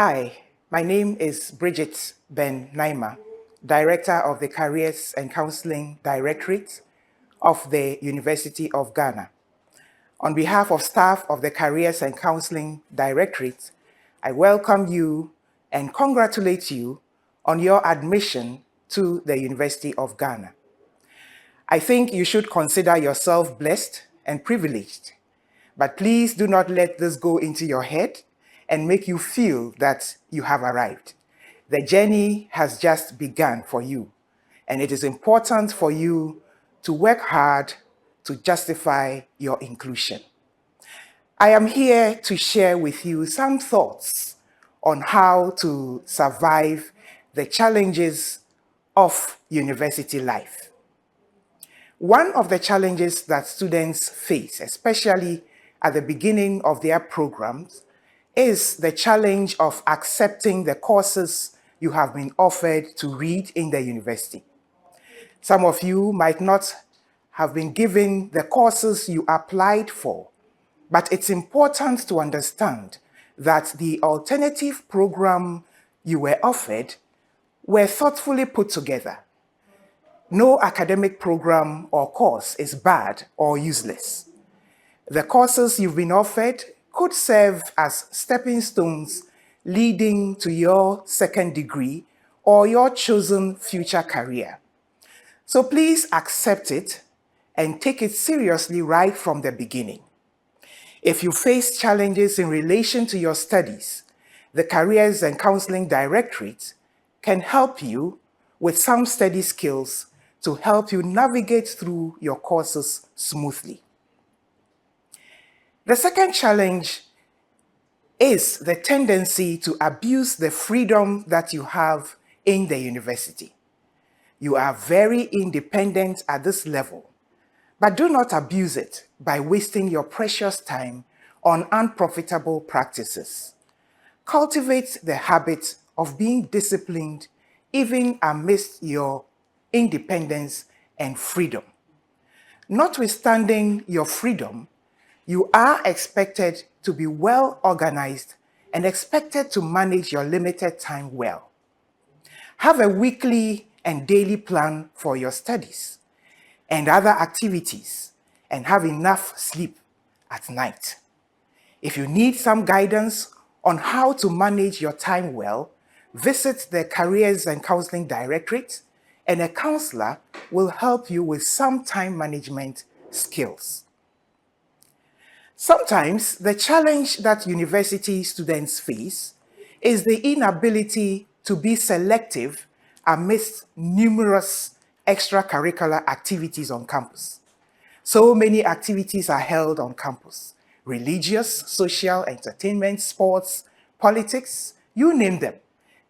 Hi, my name is Bridget Ben Naima, Director of the Careers and Counseling Directorate of the University of Ghana. On behalf of staff of the Careers and Counseling Directorate, I welcome you and congratulate you on your admission to the University of Ghana. I think you should consider yourself blessed and privileged, but please do not let this go into your head and make you feel that you have arrived. The journey has just begun for you, and it is important for you to work hard to justify your inclusion. I am here to share with you some thoughts on how to survive the challenges of university life. One of the challenges that students face, especially at the beginning of their programs, is the challenge of accepting the courses you have been offered to read in the university. Some of you might not have been given the courses you applied for, but it's important to understand that the alternative program you were offered were thoughtfully put together. No academic program or course is bad or useless. The courses you've been offered could serve as stepping stones leading to your second degree or your chosen future career. So please accept it and take it seriously right from the beginning. If you face challenges in relation to your studies, the Careers and Counseling Directorate can help you with some study skills to help you navigate through your courses smoothly. The second challenge is the tendency to abuse the freedom that you have in the university. You are very independent at this level, but do not abuse it by wasting your precious time on unprofitable practices. Cultivate the habit of being disciplined even amidst your independence and freedom. Notwithstanding your freedom, you are expected to be well organized and expected to manage your limited time well. Have a weekly and daily plan for your studies and other activities, and have enough sleep at night. If you need some guidance on how to manage your time well, visit the Careers and Counseling Directorate, and a counselor will help you with some time management skills. Sometimes the challenge that university students face is the inability to be selective amidst numerous extracurricular activities on campus. So many activities are held on campus: religious, social, entertainment, sports, politics, you name them.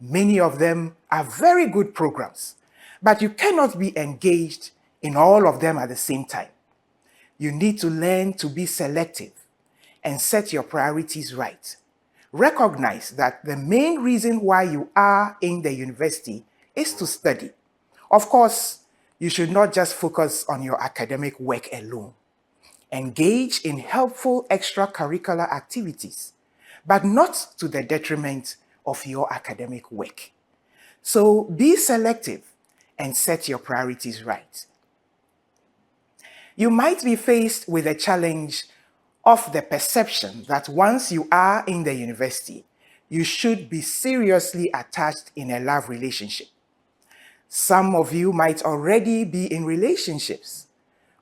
Many of them are very good programs, but you cannot be engaged in all of them at the same time. You need to learn to be selective and set your priorities right. Recognize that the main reason why you are in the university is to study. Of course, you should not just focus on your academic work alone. Engage in helpful extracurricular activities, but not to the detriment of your academic work. So be selective and set your priorities right. You might be faced with a challenge of the perception that once you are in the university, you should be seriously attached in a love relationship. Some of you might already be in relationships.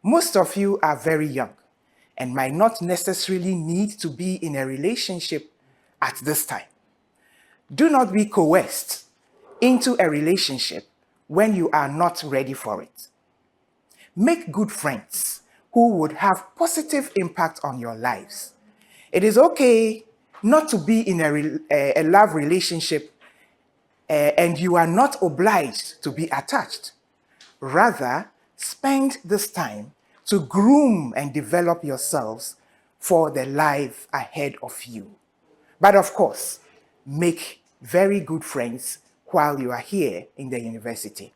Most of you are very young and might not necessarily need to be in a relationship at this time. Do not be coerced into a relationship when you are not ready for it. Make good friends who would have positive impact on your lives. It is okay not to be in a love relationship and you are not obliged to be attached. Rather, spend this time to groom and develop yourselves for the life ahead of you. But of course, make very good friends while you are here in the university.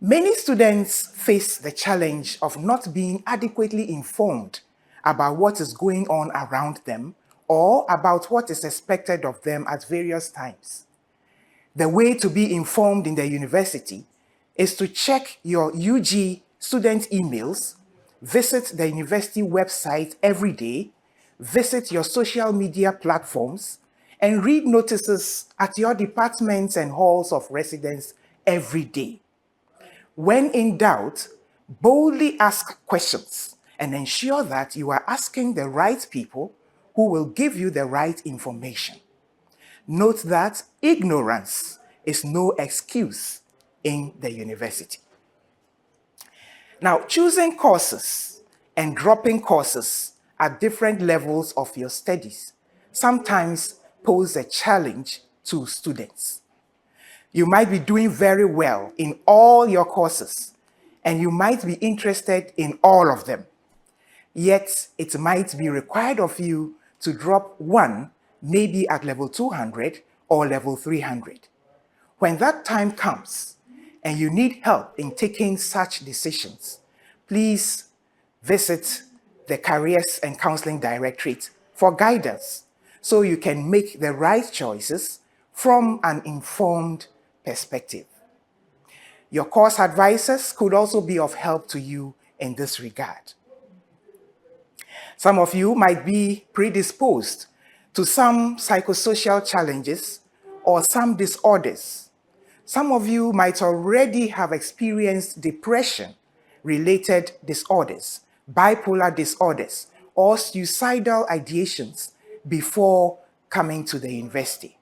Many students face the challenge of not being adequately informed about what is going on around them or about what is expected of them at various times. The way to be informed in the university is to check your UG student emails, visit the university website every day, visit your social media platforms, and read notices at your departments and halls of residence every day. When in doubt, boldly ask questions and ensure that you are asking the right people who will give you the right information. Note that ignorance is no excuse in the university. Now, choosing courses and dropping courses at different levels of your studies sometimes pose a challenge to students. You might be doing very well in all your courses, and you might be interested in all of them. Yet, it might be required of you to drop one, maybe at level 200 or level 300. When that time comes and you need help in taking such decisions, please visit the Careers and Counseling Directorate for guidance so you can make the right choices from an informed perspective. Your course advisors could also be of help to you in this regard. Some of you might be predisposed to some psychosocial challenges or some disorders. Some of you might already have experienced depression-related disorders, bipolar disorders, or suicidal ideations before coming to the university.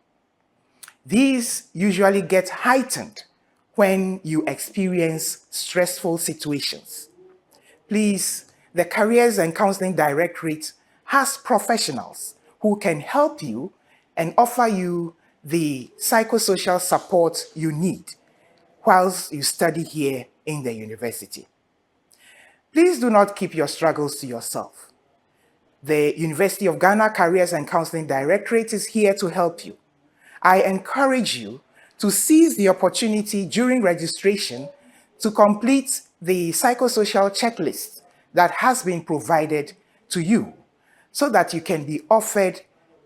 These usually get heightened when you experience stressful situations. Please, the Careers and Counseling Directorate has professionals who can help you and offer you the psychosocial support you need whilst you study here in the university. Please do not keep your struggles to yourself. The University of Ghana Careers and Counseling Directorate is here to help you. I encourage you to seize the opportunity during registration to complete the psychosocial checklist that has been provided to you so that you can be offered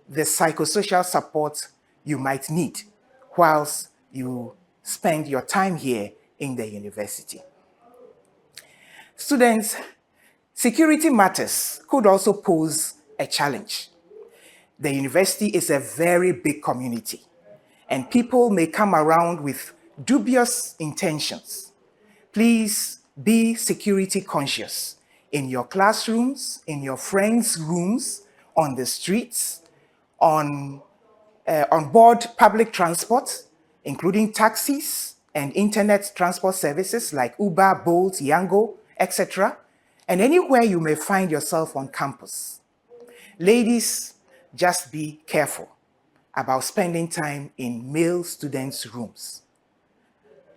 the psychosocial support you might need whilst you spend your time here in the university. Students, security matters could also pose a challenge. The university is a very big community, and people may come around with dubious intentions. Please be security conscious in your classrooms, in your friends' rooms, on the streets, on board public transport, including taxis and internet transport services like Uber, Bolt, Yango, etc., and anywhere you may find yourself on campus. Ladies, just be careful about spending time in male students' rooms.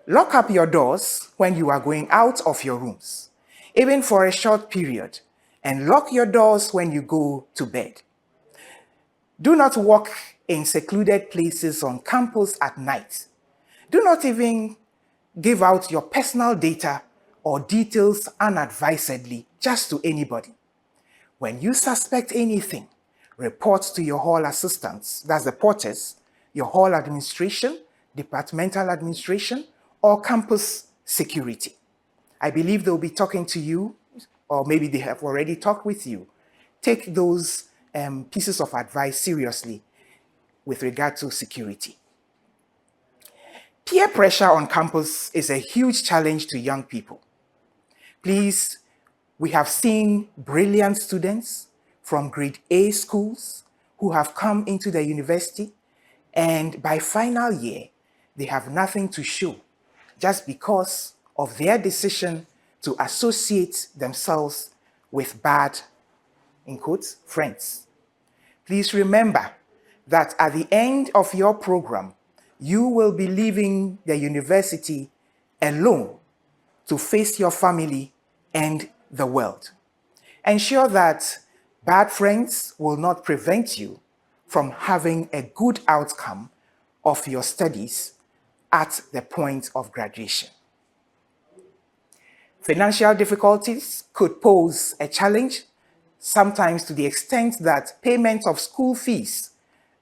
Lock up your doors when you are going out of your rooms, even for a short period, and lock your doors when you go to bed. Do not walk in secluded places on campus at night. Do not even give out your personal data or details unadvisedly just to anybody. When you suspect anything, report to your hall assistants, that's the porters, your hall administration, departmental administration, or campus security. I believe they'll be talking to you, or maybe they have already talked with you. Take those pieces of advice seriously with regard to security. Peer pressure on campus is a huge challenge to young people. Please, we have seen brilliant students from grade A schools who have come into the university, and by final year, they have nothing to show just because of their decision to associate themselves with bad, in quotes, friends. Please remember that at the end of your program, you will be leaving the university alone to face your family and the world. Ensure that bad friends will not prevent you from having a good outcome of your studies at the point of graduation. Financial difficulties could pose a challenge sometimes to the extent that payment of school fees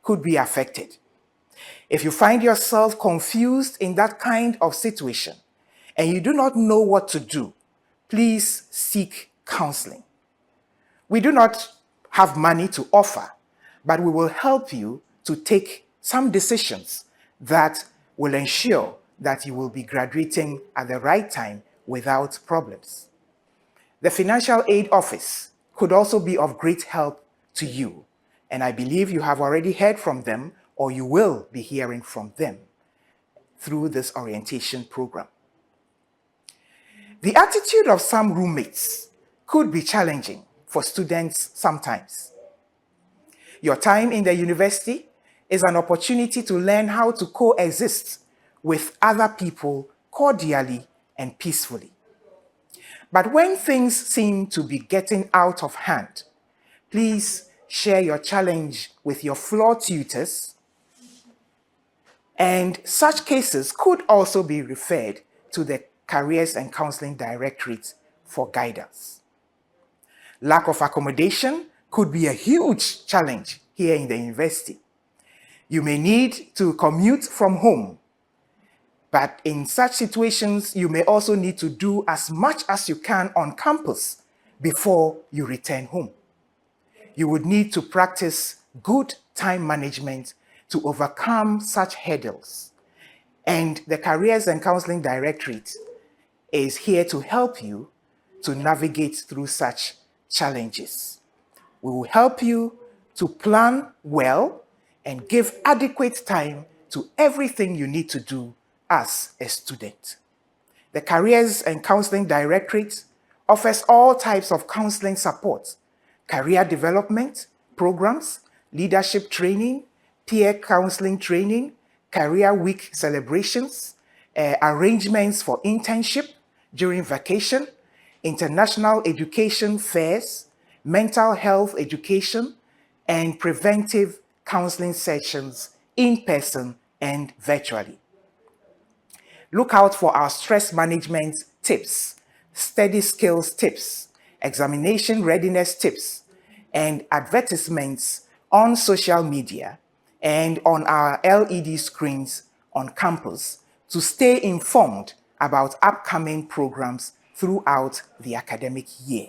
could be affected. If you find yourself confused in that kind of situation and you do not know what to do, please seek counseling. We do not have money to offer, but we will help you to take some decisions that will ensure that you will be graduating at the right time without problems. The Financial Aid Office could also be of great help to you, and I believe you have already heard from them or you will be hearing from them through this orientation program. The attitude of some roommates could be challenging for students sometimes. Your time in the university is an opportunity to learn how to coexist with other people cordially and peacefully. But when things seem to be getting out of hand, please share your challenge with your floor tutors, and such cases could also be referred to the Careers and Counseling Directorate for guidance. Lack of accommodation could be a huge challenge here in the university. You may need to commute from home, but in such situations, you may also need to do as much as you can on campus before you return home. You would need to practice good time management to overcome such hurdles. And the Careers and Counseling Directorate is here to help you to navigate through such challenges. We will help you to plan well and give adequate time to everything you need to do as a student. The Careers and Counseling Directorate offers all types of counseling support, career development programs, leadership training, peer counseling training, career week celebrations, arrangements for internship during vacation, international education fairs, mental health education, and preventive counseling sessions in person and virtually. Look out for our stress management tips, study skills tips, examination readiness tips, and advertisements on social media and on our LED screens on campus to stay informed about upcoming programs throughout the academic year.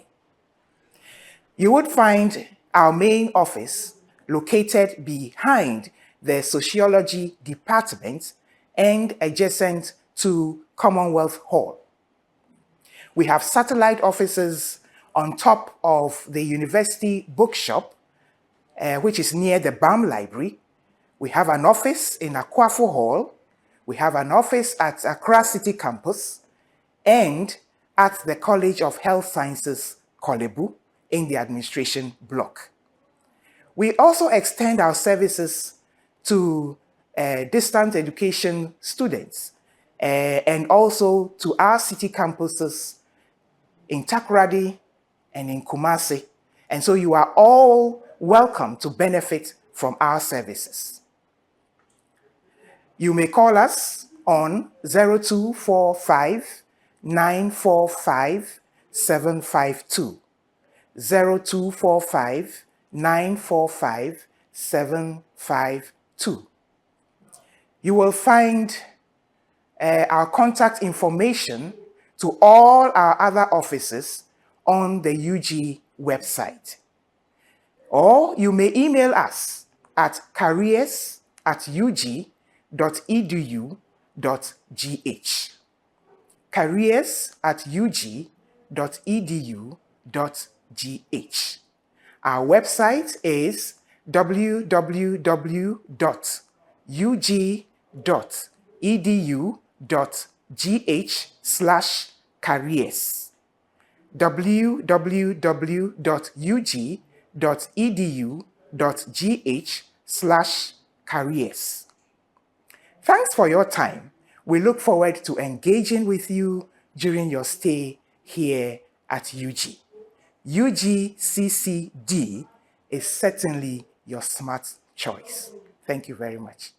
You would find our main office located behind the Sociology Department and adjacent to Commonwealth Hall. We have satellite offices on top of the University Bookshop, which is near the BAM Library. We have an office in Akwafu Hall. We have an office at Accra City Campus and at the College of Health Sciences, Kolebu, in the administration block. We also extend our services to distant education students and also to our city campuses in Takoradi and in Kumasi. And so you are all welcome to benefit from our services. You may call us on 0245 945 752. 0245 945 752. You will find our contact information to all our other offices on the UG website. Or you may email us at careers@ug.edu.gh. careers@ug.edu.gh. Our website is www.ug.edu.gh/careers. www.ug.edu.gh/careers. Thanks for your time. We look forward to engaging with you during your stay here at UG. UGCCD is certainly your smart choice. Thank you very much.